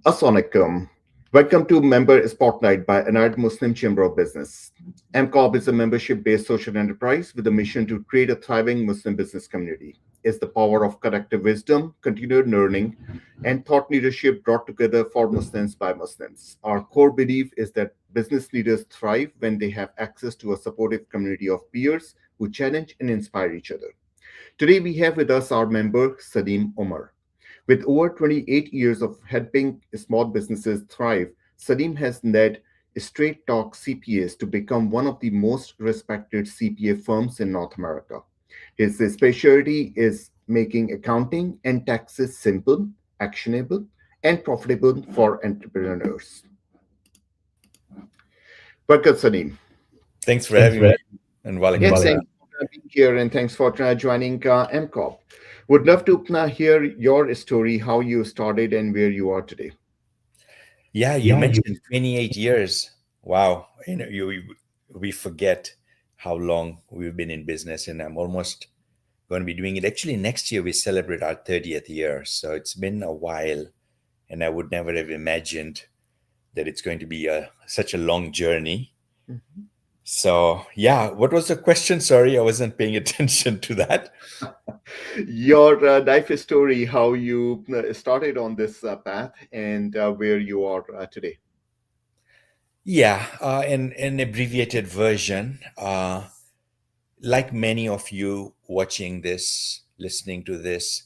Assalamualaikum. Welcome to Member Spotlight by Anad Muslim Chamber of Business. MCOB is a membership based social enterprise with a mission to create a thriving Muslim business community. It's the power of collective wisdom, continued learning, and thought leadership brought together for Muslims by Muslims. Our core belief is that business leaders thrive when they have access to a supportive community of peers who challenge and inspire each other. Today, we have with us our member, Salim Omar. With over 28 years of helping small businesses thrive, Salim has led Straight Talk CPAs to become one of the most respected CPA firms in North America. His specialty is making accounting and taxes simple, actionable, and profitable for entrepreneurs. Welcome, Salim. Thanks for Thanks, having me, Red. and Yeah, walaikum thanks salam. for being here and thanks for joining MCOP. Would love to hear your story, how you started and where you are today. Yeah, you Yeah, you. mentioned 28 years. Wow, we forget how long we've been in business, and I'm almost going to be doing it. Actually, next year we celebrate our 30th year, so it's been a while, and I would never have imagined that it's going to be such a long journey. Mhm. So, yeah, what was the question? Sorry, I wasn't paying attention to that. Your life story, how you started on this path and where you are today. Yeah, in an abbreviated version. Like many of you watching this, listening to this,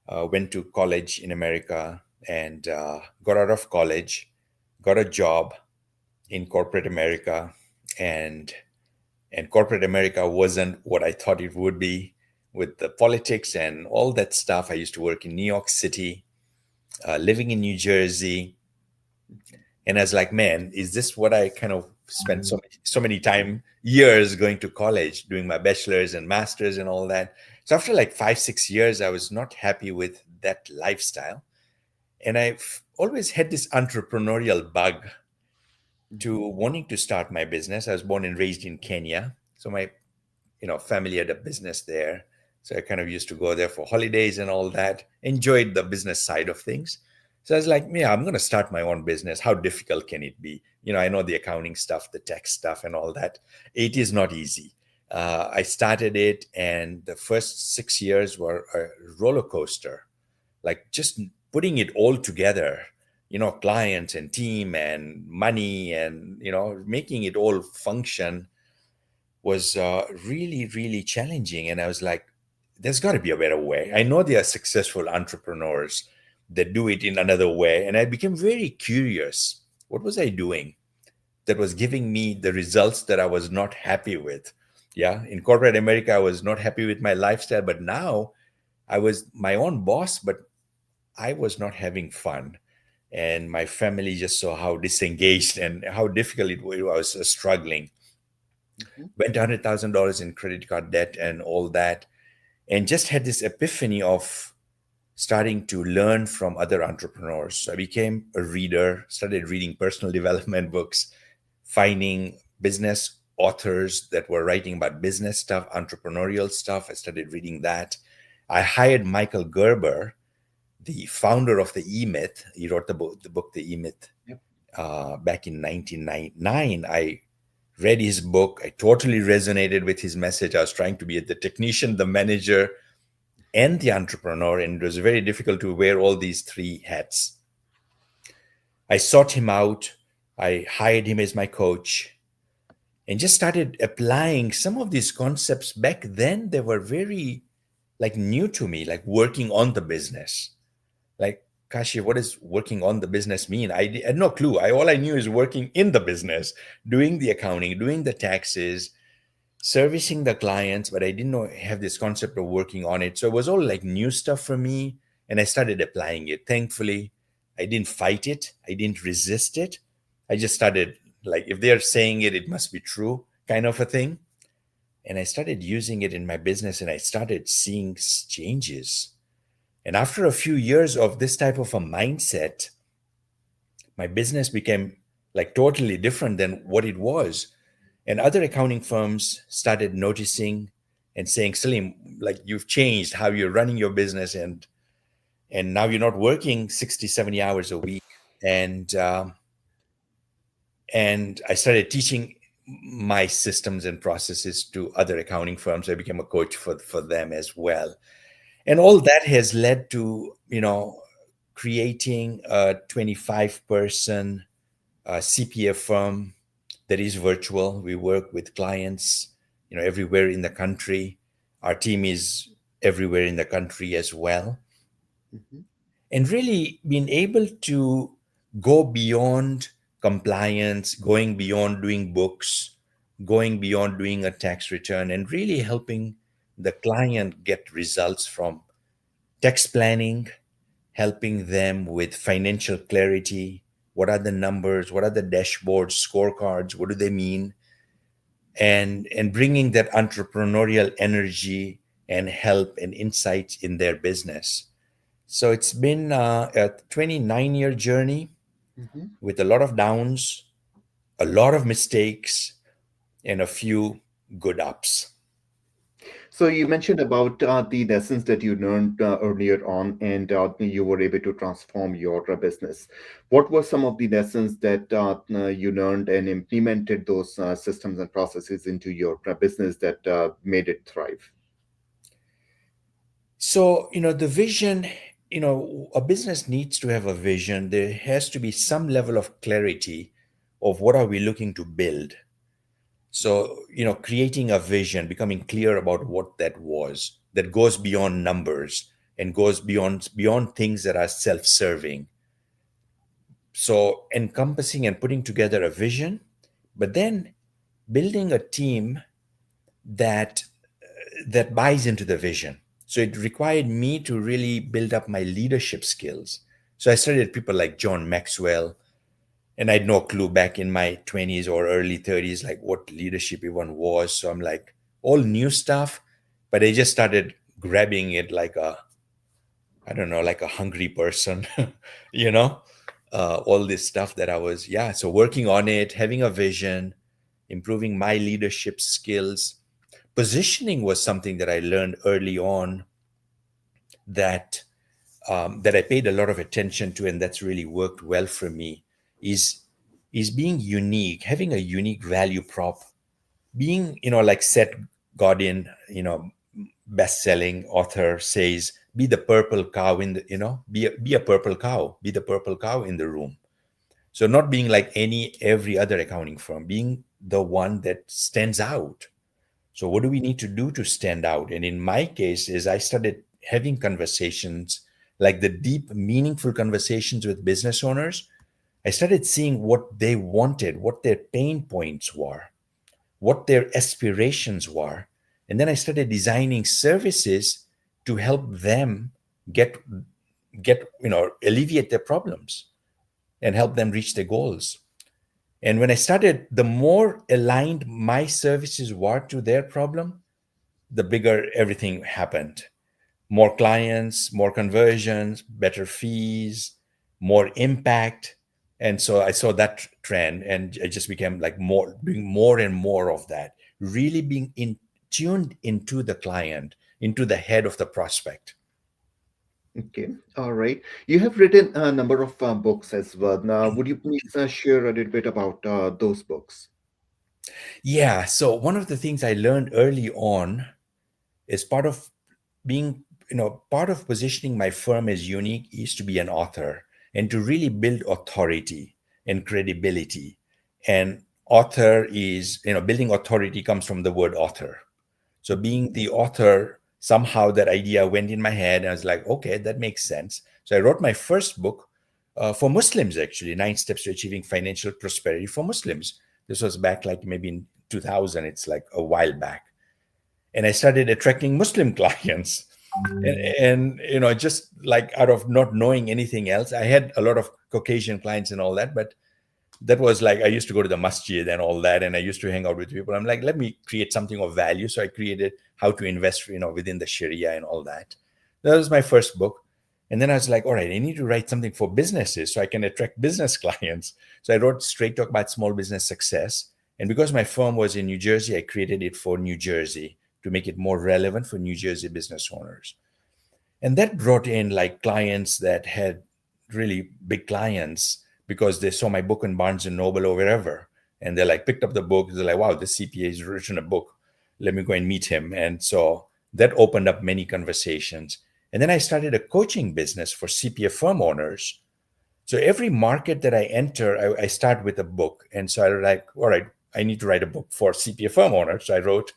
went to college in America and got out of college, got a job in corporate America, and corporate America wasn't what I thought it would be with the politics and all that stuff. I used to work in New York City, living in New Jersey, and I was like, man, is this what I kind of spent so many time years going to college, doing my bachelor's and master's and all that. So after like 5 6 years, I was not happy with that lifestyle, and I've always had this entrepreneurial bug to Mhm. wanting to start my business. I was born and raised in Kenya, so my family had a business there. So I kind of used to go there for holidays and all that, enjoyed the business side of things. So I was like, yeah, I'm going to start my own business. How difficult can it be? I know the accounting stuff, the tax stuff, and all that. It is not easy. I started it, and the first 6 years were a roller coaster, like just putting it all together, clients and team and money and, making it all function was really, really challenging. And I was like, there's got to be a better way. I know there are successful entrepreneurs that do it in another way. And I became very curious. What was I doing that was giving me the results that I was not happy with? Yeah. In corporate America, I was not happy with my lifestyle, but now I was my own boss, but I was not having fun. And my family just saw how disengaged and how difficult I was struggling. Mhm. Went $100,000 in credit card debt and all that, and just had this epiphany of starting to learn from other entrepreneurs. So I became a reader, started reading personal development books, finding business authors that were writing about business stuff, entrepreneurial stuff. I started reading that. I hired Michael Gerber, the founder of the E-Myth. He wrote the book The E-Myth, Yep. back in 1999. I read his book. I totally resonated with his message. I was trying to be the technician, the manager, and the entrepreneur, and it was very difficult to wear all these three hats. I sought him out. I hired him as my coach and just started applying some of these concepts. Back then, they were very like new to me, like working on the business. Like, Kashi, what does working on the business mean? I had no clue. All I knew is working in the business, doing the accounting, doing the taxes, servicing the clients, but I didn't have this concept of working on it. So it was all like new stuff for me. And I started applying it. Thankfully, I didn't fight it, I didn't resist it. I just started, like, if they're saying it, it must be true, kind of a thing. And I started using it in my business, and I started seeing changes. And after a few years of this type of a mindset, my business became like totally different than what it was. And other accounting firms started noticing and saying, Salim, like, you've changed how you're running your business, and now you're not working 60, 70 hours a week. And um, and I started teaching my systems and processes to other accounting firms. I became a coach for them as well. And all that has led to, creating a 25-person CPA firm that is virtual. We work with clients, everywhere in the country. Our team is everywhere in the country as well. Mhm. And really being able to go beyond compliance, going beyond doing books, going beyond doing a tax return, and really helping the client get results from tax planning, helping them with financial clarity. What are the numbers? What are the dashboards, scorecards? What do they mean? And bringing that entrepreneurial energy and help and insights in their business. So it's been a 29-year journey Mhm. with a lot of downs, a lot of mistakes, and a few good ups. So you mentioned about the lessons that you learned earlier on, and you were able to transform your business. What were some of the lessons that you learned and implemented those systems and processes into your business that made it thrive? So, the vision, a business needs to have a vision. There has to be some level of clarity of what are we looking to build. So, creating a vision, becoming clear about what that was, that goes beyond numbers and goes beyond things that are self-serving. So, encompassing and putting together a vision, but then building a team that buys into the vision. So it required me to really build up my leadership skills. So I studied people like John Maxwell, and I had no clue back in my 20s or early 30s, like what leadership even was. So I'm like, all new stuff, but I just started grabbing it like I don't know, like a hungry person, you know, all this stuff that I was, yeah. So working on it, having a vision, improving my leadership skills. Positioning was something that I learned early on that that I paid a lot of attention to, and that's really worked well for me. Is is being unique, having a unique value prop, being like Seth Godin, best-selling author says, be the purple cow in the be a purple cow, be the purple cow in the room. So not being like every other accounting firm, being the one that stands out. So what do we need to do to stand out? And in my case is I started having conversations, like the deep, meaningful conversations with business owners. I started seeing what they wanted, what their pain points were, what their aspirations were. And then I started designing services to help them get alleviate their problems and help them reach their goals. And when I started, the more aligned my services were to their problem, the bigger everything happened. More clients, more conversions, better fees, more impact. And so I saw that trend, and I just became like more, doing more and more of that, really being tuned into the client, into the head of the prospect. Okay, all right. You have written a number of books as well. Now, would you please share a little bit about those books? Yeah. So one of the things I learned early on is being, part of positioning my firm as unique is to be an author and to really build authority and credibility. And author is, building authority comes from the word author. So Mhm. being the author, somehow that idea went in my head, and I was like, okay, that makes sense. So I wrote my first book for Muslims, actually, 9 Steps to Achieving Financial Prosperity for Muslims. This was back like maybe in 2000. It's like a while back. And I started attracting Muslim clients. And just like out of not knowing anything else, I had a lot of Caucasian clients and all that, but that was like I used to go to the masjid and all that, and I used to hang out with people. I'm like, let me create something of value. So I created how to invest, within the Sharia and all that. That was my first book. And then I was like, all right, I need to write something for businesses so I can attract business clients. So I wrote Straight Talk about Small Business Success. And because my firm was in New Jersey, I created it for New Jersey to make it more relevant for New Jersey business owners. And that brought in like clients that had really big clients. because they saw my book in Barnes and Noble or wherever. And they like picked up the book. They're like, wow, this CPA has written a book. Let me go and meet him. And so that opened up many conversations. And then I started a coaching business for CPA firm owners. So every market that I enter, I start with a book. And so I was like, all right, I need to write a book for CPA firm owners. So I wrote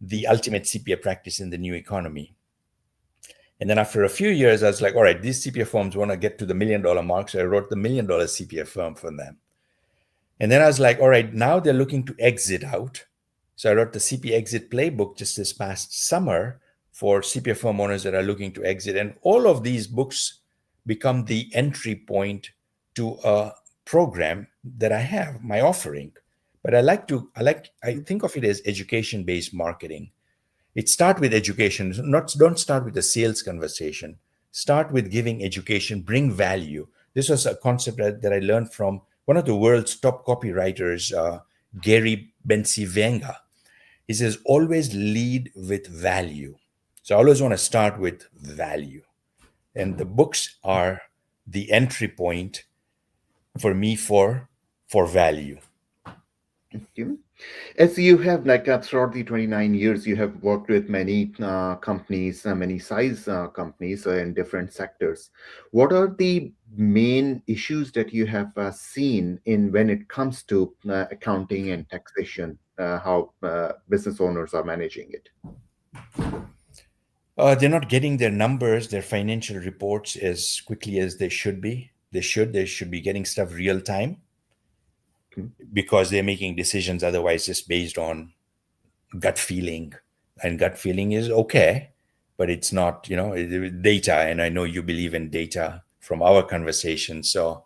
The Ultimate CPA Practice in the New Economy. And then after a few years, I was like, all right, these CPA firms want to get to the $1 million mark. So I wrote the $1 million CPA firm for them. And then I was like, all right, now they're looking to exit out. So I wrote the CPA exit playbook just this past summer for CPA firm owners that are looking to exit. And all of these books become the entry point to a program that I have, my offering. But I think of it as education-based marketing. It start with education. Not don't start with a sales conversation. Start with giving education, bring value. This was a concept that I learned from one of the world's top copywriters, Gary Bencivenga. He says, always lead with value. So I always want to start with value. And the books are the entry point for me for value. Okay. As you have, like, throughout the 29 years, you have worked with many companies, many size companies in different sectors. What are the main issues that you have seen in when it comes to accounting and taxation, how business owners are managing it? They're not getting their numbers, their financial reports as quickly as they should be. They should be getting stuff real time Mhm. because they're making decisions otherwise just based on gut feeling. And gut feeling is okay, but it's not, data. And I know you believe in data from our conversation. So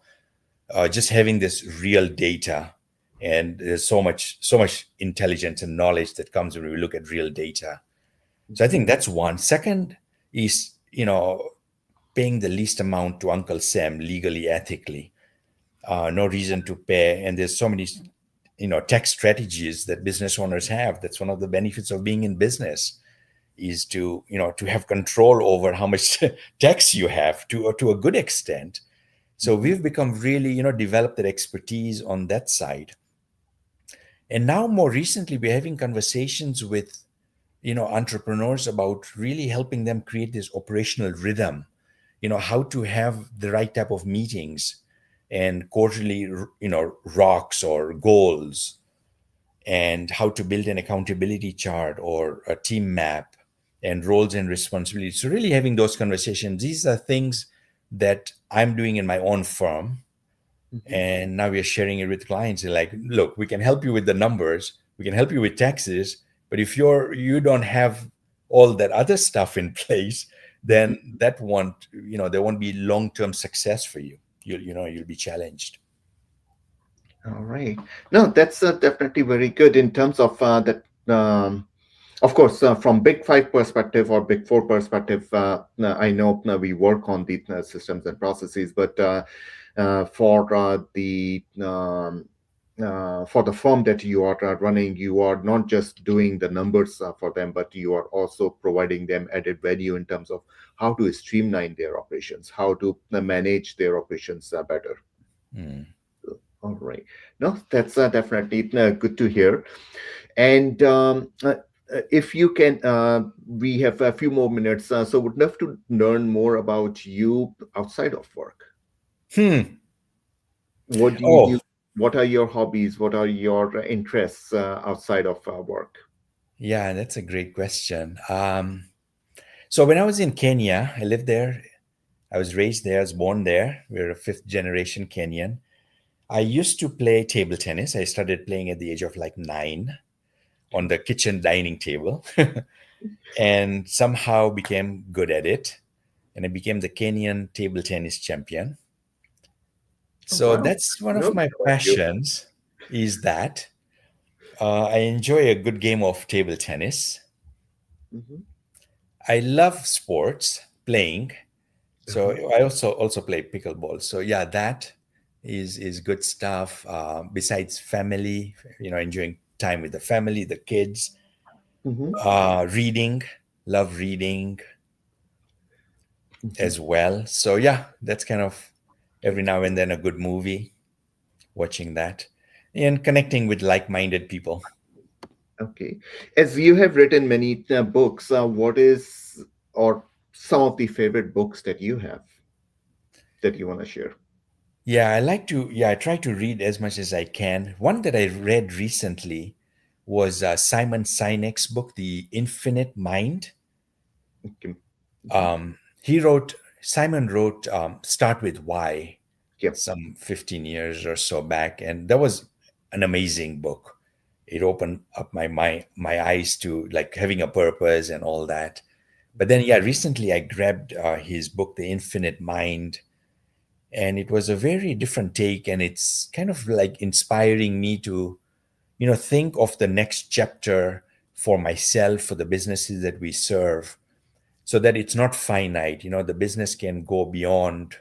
just having this real data, and there's so much intelligence and knowledge that comes when we look at real data. So I Mhm. think that's one. Second is, paying the least amount to Uncle Sam legally, ethically. No reason to pay. And there's so many, tax strategies that business owners have. That's one of the benefits of being in business, is to have control over how much tax you have to a good extent. So Mhm. we've become really, developed that expertise on that side. And now more recently, we're having conversations with entrepreneurs about really helping them create this operational rhythm, how to have the right type of meetings and quarterly rocks or goals, and how to build an accountability chart or a team map and roles and responsibilities. So really having those conversations, these are things that I'm doing in my own firm, Mhm. and now we are sharing it with clients. They're like, look, we can help you with the numbers, we can help you with taxes, but if you don't have all that other stuff in place, Mhm. then that won't, there won't be long-term success for you. You'll be challenged. All right. No, that's definitely very good in terms of that. Of course, from Big Five perspective or Big Four perspective, I know we work on the systems and processes, but for the firm that you are running, you are not just doing the numbers for them, but you are also providing them added value in terms of how to streamline their operations, how to manage their operations better. Mm. All right. No, that's definitely good to hear. And if you can, we have a few more minutes, so would love to learn more about you outside of work. Hmm. What do you do? Oh, What are your hobbies? What are your interests outside of work? yeah, that's a great question. So when I was in Kenya, I lived there. I was raised there. I was born there. We're a fifth generation Kenyan. I used to play table tennis. I started playing at the age of like 9 on the kitchen dining table, and somehow became good at it. And I became the Kenyan table tennis champion. Oh, So wow. that's one No, of my about you. passions, is that I enjoy a good game of table tennis. Mhm. I love sports, playing. So Uh-huh. I also play pickleball. So yeah, that is good stuff. Besides family, enjoying time with the family, the kids, Mhm. reading, love reading Mhm. as well. So yeah, that's kind of every now and then a good movie. watching that, and connecting with like-minded people. Okay. As you have written many books, what is or some of the favorite books that you have that you want to share? Yeah, I like to. Yeah, I try to read as much as I can. One that I read recently was Simon Sinek's book, The Infinite Mind. Okay. Mhm. Simon wrote Start with Why Yep. some 15 years or so back, and that was an amazing book. It opened up my eyes to like having a purpose and all that. But then, yeah, recently I grabbed his book, The Infinite Mind, and it was a very different take, and it's kind of like inspiring me to think of the next chapter for myself, for the businesses that we serve, so that it's not finite. The business can go beyond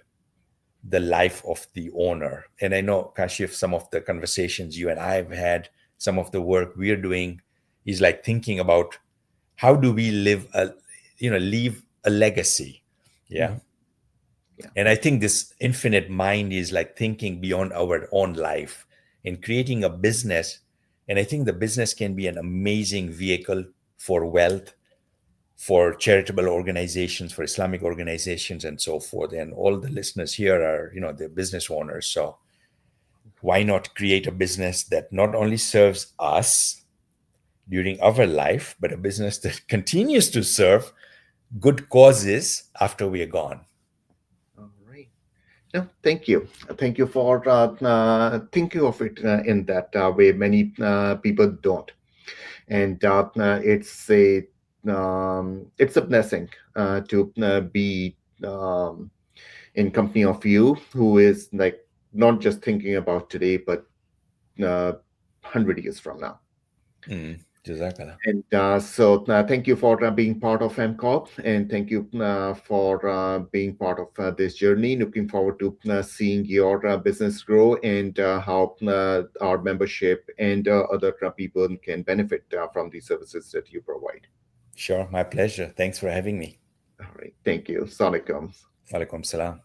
the life of the owner. And I know, Kashif, some of the conversations you and I have had, some of the work we're doing is like thinking about how do we leave a legacy. Yeah. Mhm. Yeah. And I think this infinite mind is like thinking beyond our own life and creating a business. And I think the business can be an amazing vehicle for wealth, for charitable organizations, for Islamic organizations, and so forth. And all the listeners here are, the business owners. So why not create a business that not only serves us during our life, but a business that continues to serve good causes after we are gone? All right. No, thank you. Thank you for thinking of it in that way. Many people don't, and it's a blessing to be in company of you, who is like not just thinking about today, but 100 years from now. Mm, Jazakallah. And thank you for being part of MCOP, and thank you for being part of this journey. Looking forward to seeing your business grow and how our membership and other people can benefit from the services that you provide. Sure, my pleasure. Thanks for having me. All right. Thank you. Assalamualaikum. Walaikum salam.